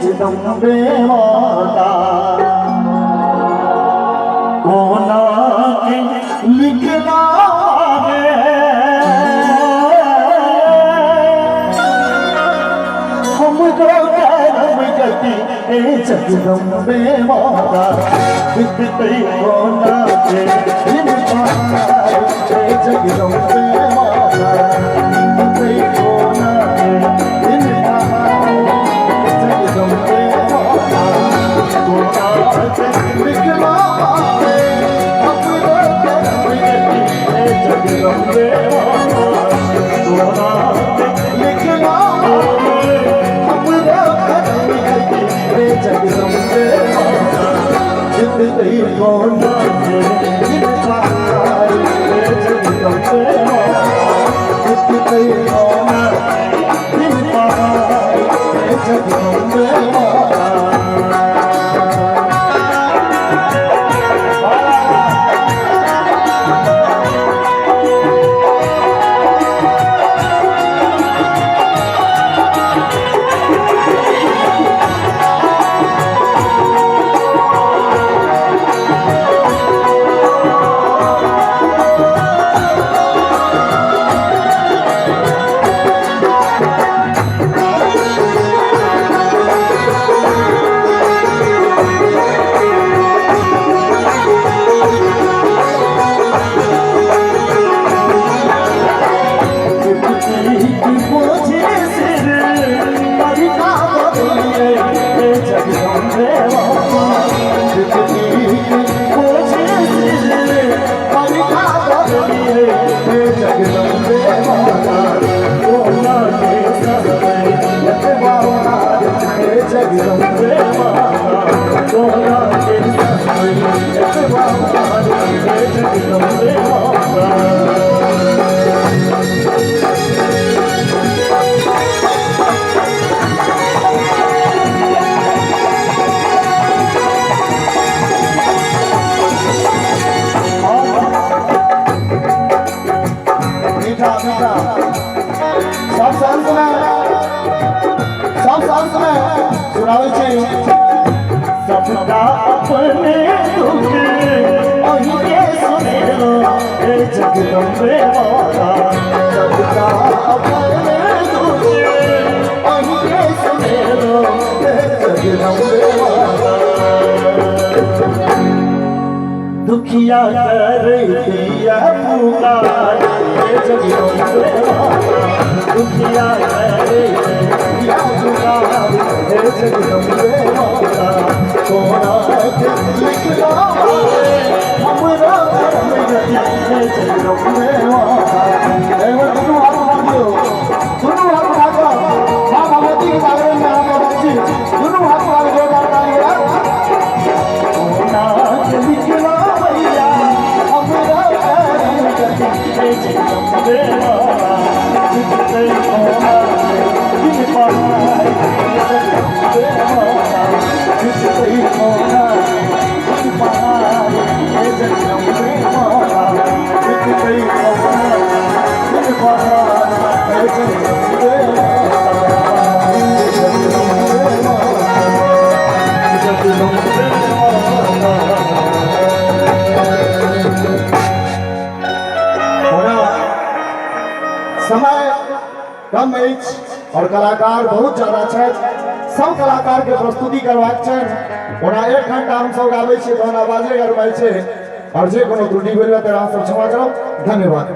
जगदम्बे माता कोना के लिखना है हम कर्म गति जगदम्बे माता विद्ते कोना के लिखना है जगदम्बे माता विद्ते कोना के लिखना है जगदम्बे माता कोना के लिखना है हम कर्म गति जगदम्बे माता कोना के लिखना है हम कर्म गति जगदम्बे माता विद्ते कोना के लिखना है जगदम्बे माता विद्ते कोना के लिखना है जगदम्बे माता सबका अपने दुख अहिए सुने लो जगदम्बे माता सबका अपने दुख अहिए सुने लो जगदम्बे माता दुखिया कर दिया पुकार जगदम्बे माता दुखिया कर दिया पुकार जगदम्बे माता कोना के लिखना है हमरा कर्म गति जगदम्बे माता एवं दोनों हाथ मांगियो दोनों हाथ मांगो मां भगवती के जागरण में आप बच्ची दोनों हाथ मांगो कोना के लिखना भैया हमरा कर्म गति जगदम्बे माता विद्ते कोना के लिखना है जगदम्बे माता विद्ते कोना के लिखना है जगदम्बे माता विद्ते कोना के लिखना है जगदम्बे समय कम अछि और कलाकार बहुत ज्यादा छथि सब कलाकार के प्रस्तुति करबाक छनि ओना 1 घंटा हम सब गाबै छियै तहन आवाजे गड़बड़ छै और जे कोनो त्रुटि भेल तऽ अहाँ सब क्षमा करब धन्यवाद।